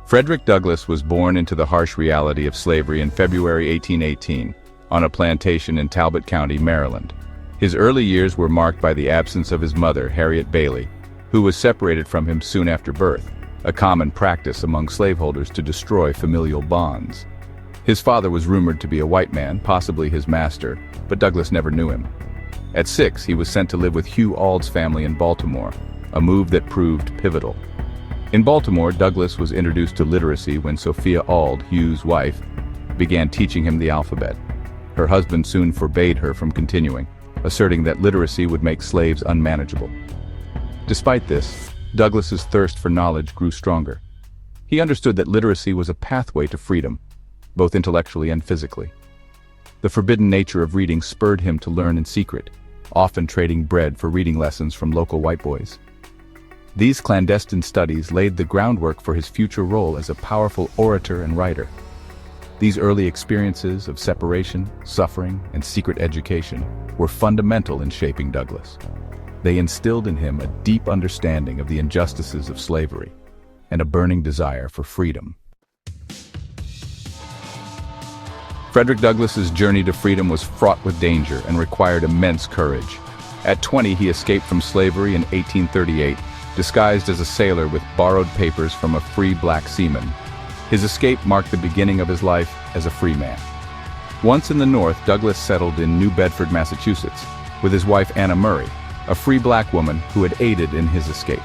Frederick Douglass was born into the harsh reality of slavery in February 1818 on a plantation in Talbot County, Maryland. His early years were marked by the absence of his mother, Harriet Bailey, who was separated from him soon after birth, a common practice among slaveholders to destroy familial bonds. His father was rumored to be a white man, possibly his master, but Douglass never knew him. At 6, he was sent to live with Hugh Auld's family in Baltimore, a move that proved pivotal. In Baltimore, Douglass was introduced to literacy when Sophia Auld, Hugh's wife, began teaching him the alphabet. Her husband soon forbade her from continuing, asserting that literacy would make slaves unmanageable. Despite this, Douglass's thirst for knowledge grew stronger. He understood that literacy was a pathway to freedom, both intellectually and physically. The forbidden nature of reading spurred him to learn in secret, often trading bread for reading lessons from local white boys. These clandestine studies laid the groundwork for his future role as a powerful orator and writer. These early experiences of separation, suffering, and secret education were fundamental in shaping Douglass. They instilled in him a deep understanding of the injustices of slavery and a burning desire for freedom. Frederick Douglass's journey to freedom was fraught with danger and required immense courage. At 20, he escaped from slavery in 1838, disguised as a sailor with borrowed papers from a free black seaman. His escape marked the beginning of his life as a free man. Once in the North, Douglass settled in New Bedford, Massachusetts, with his wife Anna Murray, a free black woman who had aided in his escape.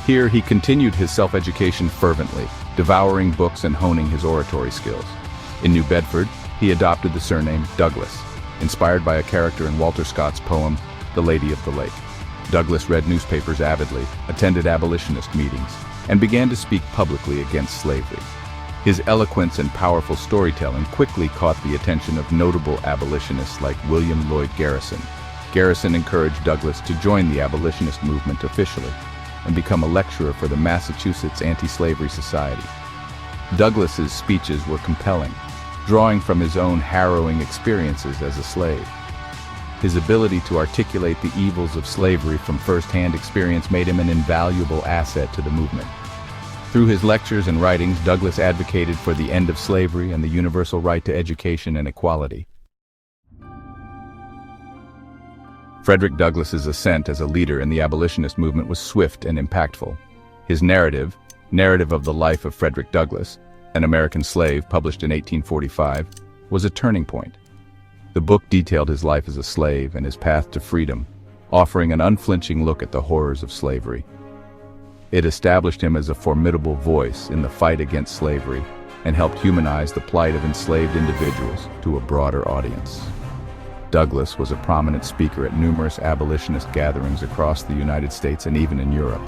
Here, he continued his self-education fervently, devouring books and honing his oratory skills. In New Bedford, he adopted the surname Douglass, inspired by a character in Walter Scott's poem, The Lady of the Lake. Douglass read newspapers avidly, attended abolitionist meetings, and began to speak publicly against slavery. His eloquence and powerful storytelling quickly caught the attention of notable abolitionists like William Lloyd Garrison. Garrison encouraged Douglass to join the abolitionist movement officially and become a lecturer for the Massachusetts Anti-Slavery Society. Douglass's speeches were compelling, drawing from his own harrowing experiences as a slave. His ability to articulate the evils of slavery from first-hand experience made him an invaluable asset to the movement. Through his lectures and writings, Douglass advocated for the end of slavery and the universal right to education and equality. Frederick Douglass's ascent as a leader in the abolitionist movement was swift and impactful. His narrative of the life of Frederick Douglass, an American slave, published in 1845, was a turning point. The book detailed his life as a slave and his path to freedom, offering an unflinching look at the horrors of slavery. It established him as a formidable voice in the fight against slavery and helped humanize the plight of enslaved individuals to a broader audience. Douglass was a prominent speaker at numerous abolitionist gatherings across the United States and even in Europe.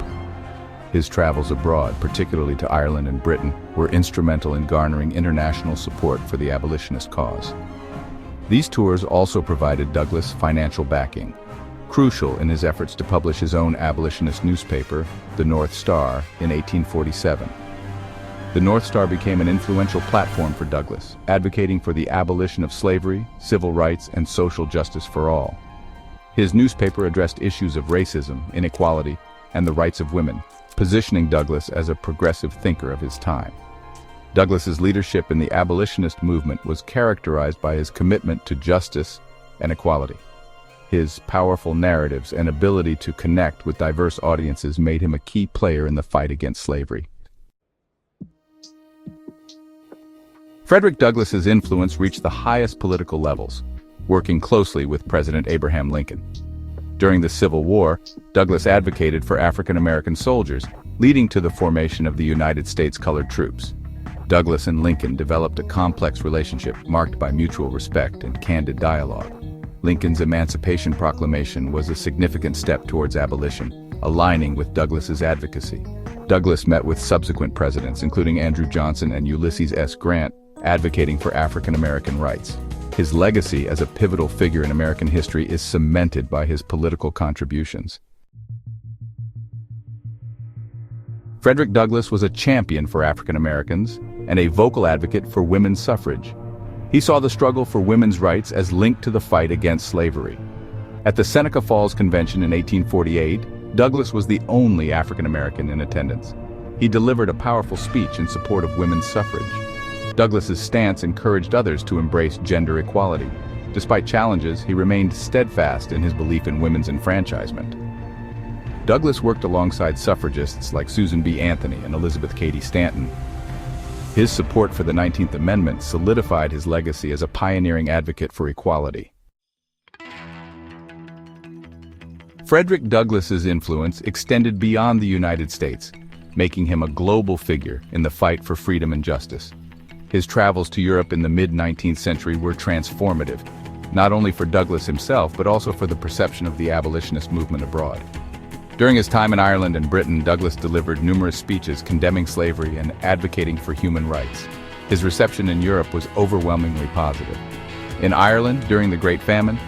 His travels abroad, particularly to Ireland and Britain, were instrumental in garnering international support for the abolitionist cause. These tours also provided Douglass financial backing, crucial in his efforts to publish his own abolitionist newspaper, the North Star, in 1847. The North Star became an influential platform for Douglass, advocating for the abolition of slavery, civil rights, and social justice for all. His newspaper addressed issues of racism, inequality, and the rights of women, positioning Douglass as a progressive thinker of his time. Douglass's leadership in the abolitionist movement was characterized by his commitment to justice and equality. His powerful narratives and ability to connect with diverse audiences made him a key player in the fight against slavery. Frederick Douglass's influence reached the highest political levels, working closely with President Abraham Lincoln. During the Civil War, Douglass advocated for African-American soldiers, leading to the formation of the United States Colored Troops. Douglass and Lincoln developed a complex relationship marked by mutual respect and candid dialogue. Lincoln's Emancipation Proclamation was a significant step towards abolition, aligning with Douglass's advocacy. Douglass met with subsequent presidents, including Andrew Johnson and Ulysses S. Grant, advocating for African-American rights. His legacy as a pivotal figure in American history is cemented by his political contributions. Frederick Douglass was a champion for African Americans and a vocal advocate for women's suffrage. He saw the struggle for women's rights as linked to the fight against slavery. At the Seneca Falls Convention in 1848, Douglass was the only African American in attendance. He delivered a powerful speech in support of women's suffrage. Douglass's stance encouraged others to embrace gender equality. Despite challenges, he remained steadfast in his belief in women's enfranchisement. Douglass worked alongside suffragists like Susan B. Anthony and Elizabeth Cady Stanton. His support for the 19th Amendment solidified his legacy as a pioneering advocate for equality. Frederick Douglass's influence extended beyond the United States, making him a global figure in the fight for freedom and justice. His travels to Europe in the mid-19th century were transformative, not only for Douglass himself, but also for the perception of the abolitionist movement abroad. During his time in Ireland and Britain, Douglass delivered numerous speeches condemning slavery and advocating for human rights. His reception in Europe was overwhelmingly positive. In Ireland, during the Great Famine,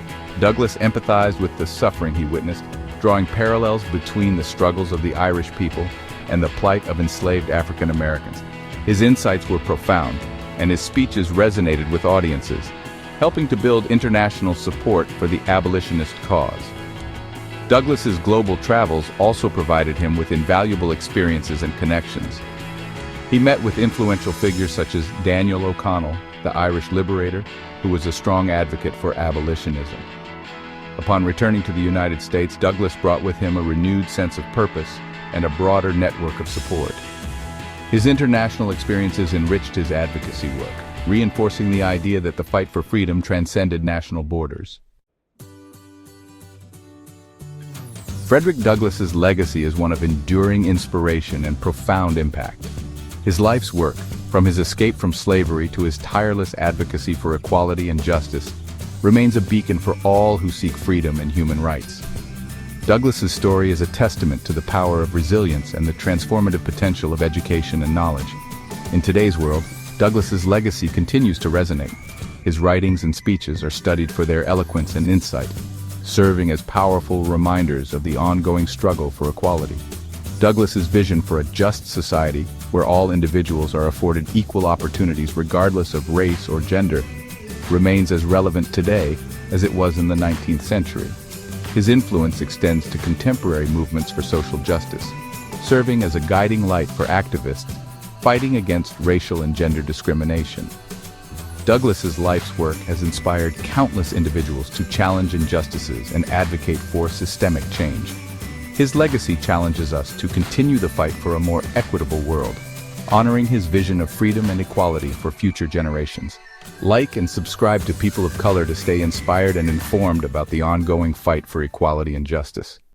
Douglass empathized with the suffering he witnessed, drawing parallels between the struggles of the Irish people and the plight of enslaved African Americans. His insights were profound, and his speeches resonated with audiences, helping to build international support for the abolitionist cause. Douglass's global travels also provided him with invaluable experiences and connections. He met with influential figures such as Daniel O'Connell, the Irish liberator, who was a strong advocate for abolitionism. Upon returning to the United States, Douglass brought with him a renewed sense of purpose and a broader network of support. His international experiences enriched his advocacy work, reinforcing the idea that the fight for freedom transcended national borders. Frederick Douglass's legacy is one of enduring inspiration and profound impact. His life's work, from his escape from slavery to his tireless advocacy for equality and justice, remains a beacon for all who seek freedom and human rights. Douglass's story is a testament to the power of resilience and the transformative potential of education and knowledge. In today's world, Douglass's legacy continues to resonate. His writings and speeches are studied for their eloquence and insight, serving as powerful reminders of the ongoing struggle for equality. Douglass's vision for a just society, where all individuals are afforded equal opportunities regardless of race or gender, remains as relevant today as it was in the 19th century. His influence extends to contemporary movements for social justice, serving as a guiding light for activists fighting against racial and gender discrimination. Douglass's life's work has inspired countless individuals to challenge injustices and advocate for systemic change. His legacy challenges us to continue the fight for a more equitable world, honoring his vision of freedom and equality for future generations. Like and subscribe to People of Color to stay inspired and informed about the ongoing fight for equality and justice.